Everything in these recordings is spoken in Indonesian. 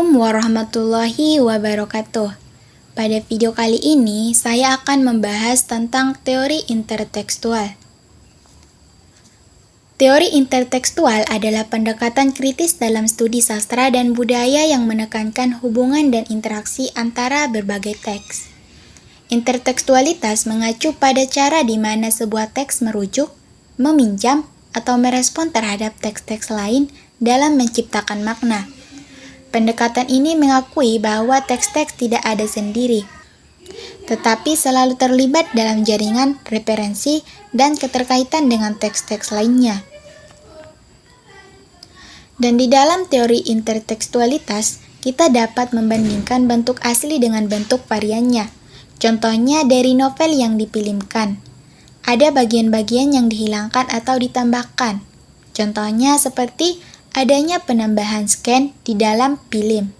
Assalamualaikum warahmatullahi wabarakatuh. Pada video kali ini, saya akan membahas tentang teori intertekstual. Teori intertekstual adalah pendekatan kritis dalam studi sastra dan budaya yang menekankan hubungan dan interaksi antara berbagai teks. Intertekstualitas mengacu pada cara di mana sebuah teks merujuk, meminjam, atau merespon terhadap teks-teks lain dalam menciptakan makna. Pendekatan ini mengakui bahwa teks-teks tidak ada sendiri, tetapi selalu terlibat dalam jaringan, referensi, dan keterkaitan dengan teks-teks lainnya. Dan di dalam teori intertekstualitas, kita dapat membandingkan bentuk asli dengan bentuk variannya. Contohnya dari novel yang difilmkan. Ada bagian-bagian yang dihilangkan atau ditambahkan. Contohnya seperti adanya penambahan scan di dalam film.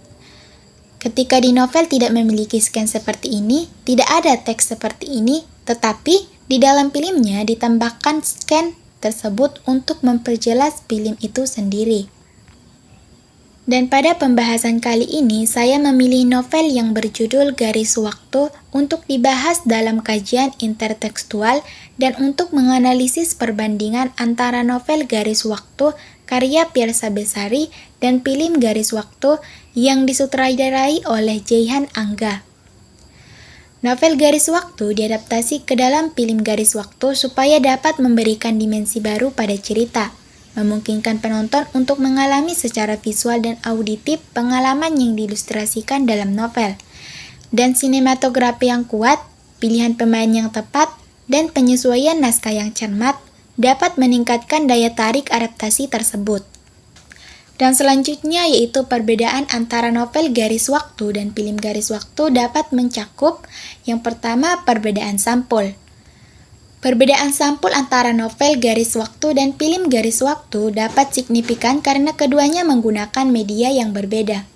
Ketika di novel tidak memiliki scan seperti ini, tidak ada teks seperti ini, tetapi di dalam filmnya ditambahkan scan tersebut untuk memperjelas film itu sendiri. Dan pada pembahasan kali ini, saya memilih novel yang berjudul Garis Waktu untuk dibahas dalam kajian intertekstual dan untuk menganalisis perbandingan antara novel Garis Waktu karya Fiersa Besari dan film Garis Waktu yang disutradarai oleh Jayhan Angga. Novel Garis Waktu diadaptasi ke dalam film Garis Waktu supaya dapat memberikan dimensi baru pada cerita, memungkinkan penonton untuk mengalami secara visual dan auditif pengalaman yang diilustrasikan dalam novel, dan sinematografi yang kuat, pilihan pemain yang tepat, dan penyesuaian naskah yang cermat dapat meningkatkan daya tarik adaptasi tersebut. Dan selanjutnya yaitu perbedaan antara novel Garis Waktu dan film Garis Waktu dapat mencakup yang pertama perbedaan sampul. Perbedaan sampul antara novel Garis Waktu dan film Garis Waktu dapat signifikan karena keduanya menggunakan media yang berbeda.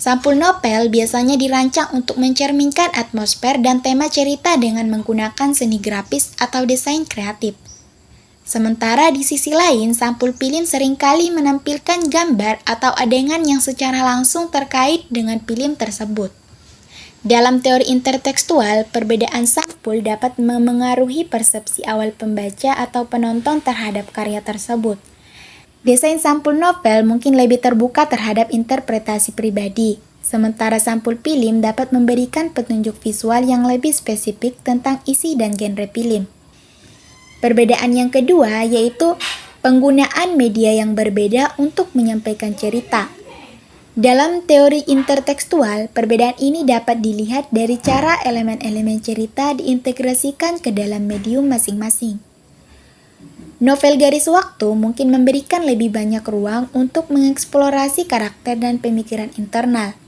Sampul novel biasanya dirancang untuk mencerminkan atmosfer dan tema cerita dengan menggunakan seni grafis atau desain kreatif. Sementara di sisi lain, sampul film seringkali menampilkan gambar atau adegan yang secara langsung terkait dengan film tersebut. Dalam teori intertekstual, perbedaan sampul dapat memengaruhi persepsi awal pembaca atau penonton terhadap karya tersebut. Desain sampul novel mungkin lebih terbuka terhadap interpretasi pribadi, sementara sampul film dapat memberikan petunjuk visual yang lebih spesifik tentang isi dan genre film. Perbedaan yang kedua yaitu penggunaan media yang berbeda untuk menyampaikan cerita. Dalam teori intertekstual, perbedaan ini dapat dilihat dari cara elemen-elemen cerita diintegrasikan ke dalam medium masing-masing. Novel Garis Waktu mungkin memberikan lebih banyak ruang untuk mengeksplorasi karakter dan pemikiran internal.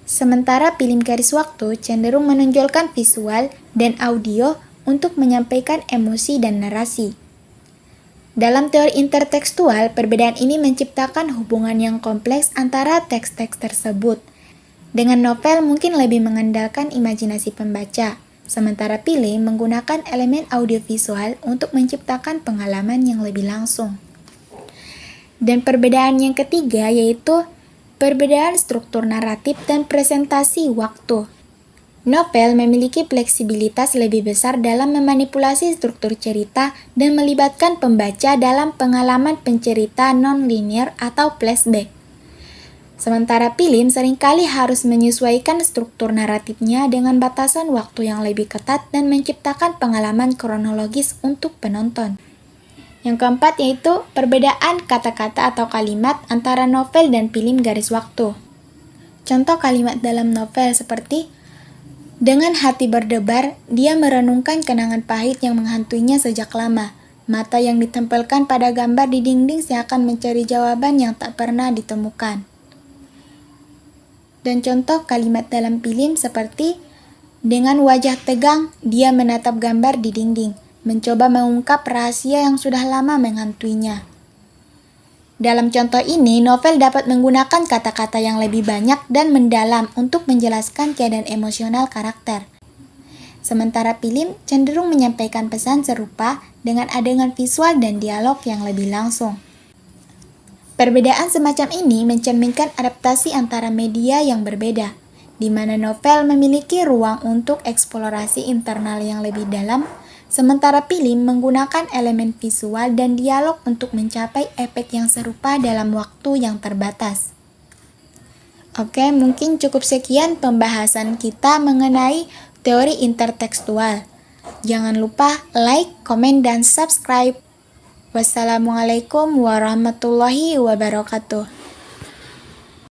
Sementara film Garis Waktu cenderung menonjolkan visual dan audio untuk menyampaikan emosi dan narasi. Dalam teori intertekstual, perbedaan ini menciptakan hubungan yang kompleks antara teks-teks tersebut. Dengan novel mungkin lebih mengandalkan imajinasi pembaca, sementara film menggunakan elemen audiovisual untuk menciptakan pengalaman yang lebih langsung. Dan perbedaan yang ketiga yaitu perbedaan struktur naratif dan presentasi waktu. Novel memiliki fleksibilitas lebih besar dalam memanipulasi struktur cerita dan melibatkan pembaca dalam pengalaman pencerita non-linear atau flashback. Sementara film seringkali harus menyesuaikan struktur naratifnya dengan batasan waktu yang lebih ketat dan menciptakan pengalaman kronologis untuk penonton. Yang keempat yaitu perbedaan kata-kata atau kalimat antara novel dan film Garis Waktu. Contoh kalimat dalam novel seperti dengan hati berdebar, dia merenungkan kenangan pahit yang menghantuinya sejak lama. Mata yang ditempelkan pada gambar di dinding seakan mencari jawaban yang tak pernah ditemukan. Dan contoh kalimat dalam film seperti dengan wajah tegang, dia menatap gambar di dinding, mencoba mengungkap rahasia yang sudah lama menghantuinya. Dalam contoh ini, novel dapat menggunakan kata-kata yang lebih banyak dan mendalam untuk menjelaskan keadaan emosional karakter. Sementara film cenderung menyampaikan pesan serupa dengan adegan visual dan dialog yang lebih langsung. Perbedaan semacam ini mencerminkan adaptasi antara media yang berbeda, di mana novel memiliki ruang untuk eksplorasi internal yang lebih dalam, sementara film menggunakan elemen visual dan dialog untuk mencapai efek yang serupa dalam waktu yang terbatas. Oke, mungkin cukup sekian pembahasan kita mengenai teori intertekstual. Jangan lupa like, komen, dan subscribe. Wassalamualaikum warahmatullahi wabarakatuh.